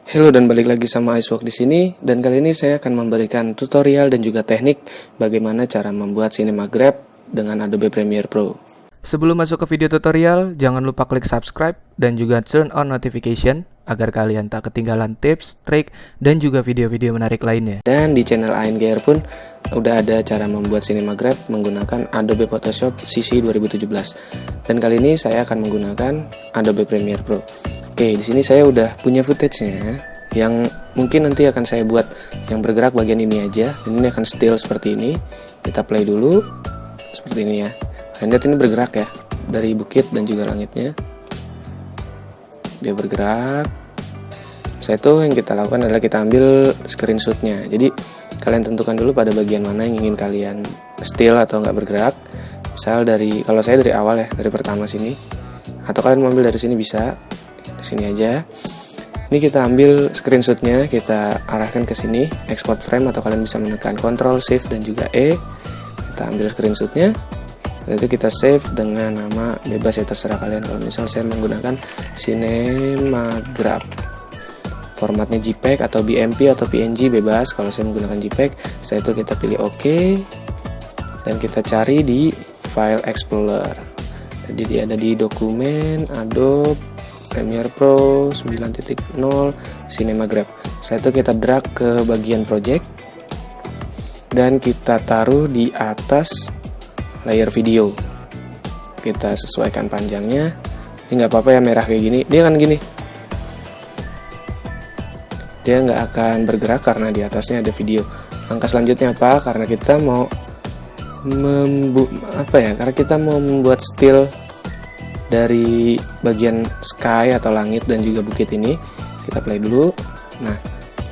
Halo dan balik lagi sama Icewalk di sini, dan kali ini saya akan memberikan tutorial dan juga teknik bagaimana cara membuat Cinema Grab dengan Adobe Premiere Pro. Sebelum masuk ke video tutorial, jangan lupa klik subscribe dan juga turn on notification agar kalian tak ketinggalan tips, trik, dan juga video-video menarik lainnya. Dan di channel ANGR pun udah ada cara membuat Cinema Grab menggunakan Adobe Photoshop CC 2017. Dan kali ini saya akan menggunakan Adobe Premiere Pro. Oke, di sini saya udah punya footage-nya yang mungkin nanti akan saya buat yang bergerak bagian ini aja. Ini akan still seperti ini. Kita play dulu seperti ini ya. Kalian lihat ini bergerak ya, dari bukit dan juga langitnya. Dia bergerak. Saya tuh yang kita lakukan adalah kita ambil screenshot-nya. Jadi kalian tentukan dulu pada bagian mana yang ingin kalian still atau nggak bergerak. Misal kalau saya dari awal ya, dari pertama sini. Atau kalian mau ambil dari sini bisa. Di sini aja. Ini kita ambil screenshotnya, kita arahkan ke sini, export frame, atau kalian bisa menekan Ctrl, Shift, dan juga E. Kita ambil screenshotnya, lalu kita save dengan nama bebas ya, terserah kalian. Kalau misal saya menggunakan Cinema Grab, formatnya JPEG atau BMP atau PNG bebas. Kalau saya menggunakan JPEG, setelah itu kita pilih OK, dan kita cari di File Explorer. Jadi dia ada di dokumen Adobe Premiere Pro 9.0 Cinema Grab. Setelah itu kita drag ke bagian project dan kita taruh di atas layer video. Kita sesuaikan panjangnya. Ini nggak apa-apa ya merah kayak gini. Dia kan gini. Dia nggak akan bergerak karena di atasnya ada video. Langkah selanjutnya apa? Karena kita mau karena kita mau membuat still dari bagian sky atau langit dan juga bukit ini. Kita play dulu. Nah,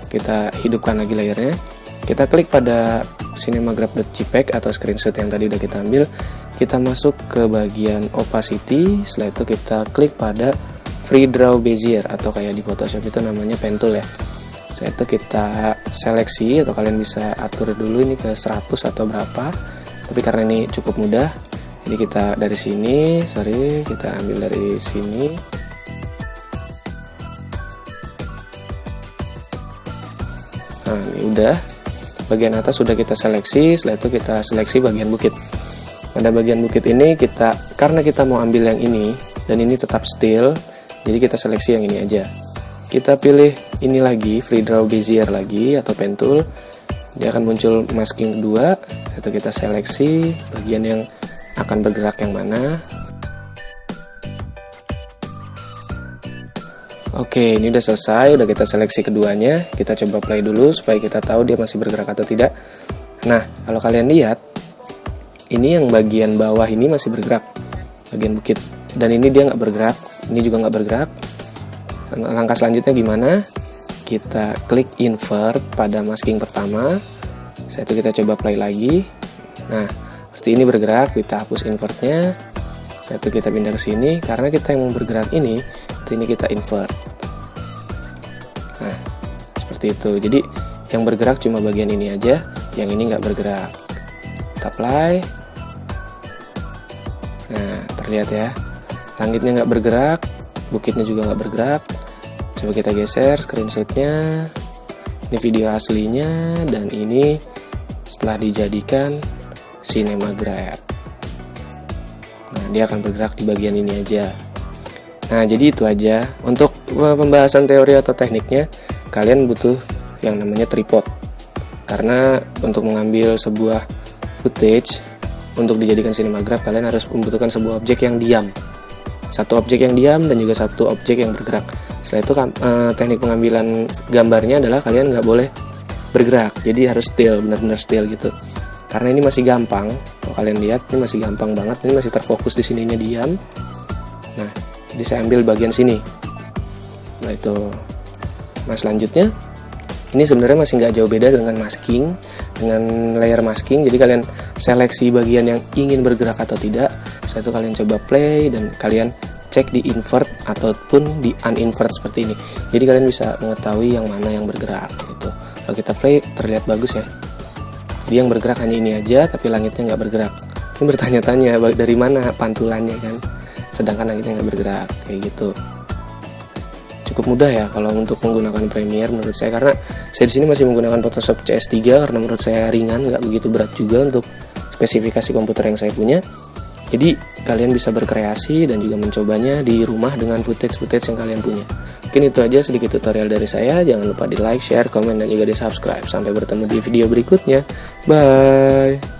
kita hidupkan lagi layernya. Kita klik pada cinemagrab.jpg atau screenshot yang tadi udah kita ambil. Kita masuk ke bagian opacity. Setelah itu kita klik pada free draw bezier atau kayak di Photoshop itu namanya pen tool ya. Setelah itu kita seleksi, atau kalian bisa atur dulu ini ke 100 atau berapa. Tapi karena ini cukup mudah, jadi kita dari sini, kita ambil dari sini. Nah, ini udah. Bagian atas sudah kita seleksi, setelah itu kita seleksi bagian bukit. Pada bagian bukit ini karena kita mau ambil yang ini, dan ini tetap still, jadi kita seleksi yang ini aja. Kita pilih ini lagi, free draw bezier lagi, atau pen tool. Dia akan muncul masking kedua, itu kita seleksi bagian yang akan bergerak yang mana. Oke, ini udah selesai, udah kita seleksi keduanya. Kita coba play dulu supaya kita tahu dia masih bergerak atau tidak. Nah, kalau kalian lihat, ini yang bagian bawah ini masih bergerak, bagian bukit. Dan ini dia nggak bergerak, ini juga nggak bergerak. Langkah selanjutnya gimana? Kita klik invert pada masking pertama. Setelah itu kita coba play lagi. Nah, seperti ini bergerak, kita hapus invertnya. Setelah itu kita pindah ke sini, karena kita yang mau bergerak ini kita invert. Nah, seperti itu. Jadi yang bergerak cuma bagian ini aja, yang ini nggak bergerak. Kita play. Nah, terlihat ya, langitnya nggak bergerak, bukitnya juga nggak bergerak. Coba kita geser screenshotnya. Ini video aslinya, dan ini setelah dijadikan Cinema Grab. Nah, dia akan bergerak di bagian ini aja. Nah, jadi itu aja. Untuk pembahasan teori atau tekniknya, kalian butuh yang namanya tripod. Karena untuk mengambil sebuah footage untuk dijadikan Cinema Grab, kalian harus membutuhkan sebuah objek yang diam. Satu objek yang diam dan juga satu objek yang bergerak. Setelah itu teknik pengambilan gambarnya adalah kalian nggak boleh bergerak. Jadi harus still, benar-benar still gitu. Karena ini masih gampang, kalau kalian lihat ini masih gampang banget, ini masih terfokus di sininya diam. Nah, jadi saya ambil bagian sini. Nah itu. Nah selanjutnya, ini sebenarnya masih nggak jauh beda dengan masking, dengan layer masking. Jadi kalian seleksi bagian yang ingin bergerak atau tidak. Setelah itu kalian coba play dan kalian cek di invert ataupun di uninvert seperti ini. Jadi kalian bisa mengetahui yang mana yang bergerak gitu. Kalau kita play terlihat bagus ya. Jadi yang bergerak hanya ini aja, tapi langitnya nggak bergerak. Ini bertanya-tanya dari mana pantulannya kan, sedangkan langitnya nggak bergerak kayak gitu. cukup mudah ya kalau untuk menggunakan Premiere menurut saya, karena saya di sini masih menggunakan Photoshop CS3 karena menurut saya ringan, nggak begitu berat juga untuk spesifikasi komputer yang saya punya. Jadi kalian bisa berkreasi dan juga mencobanya di rumah dengan footage yang kalian punya. Mungkin itu aja sedikit tutorial dari saya. Jangan lupa di like, share, komen, dan juga di subscribe. Sampai bertemu di video berikutnya. Bye.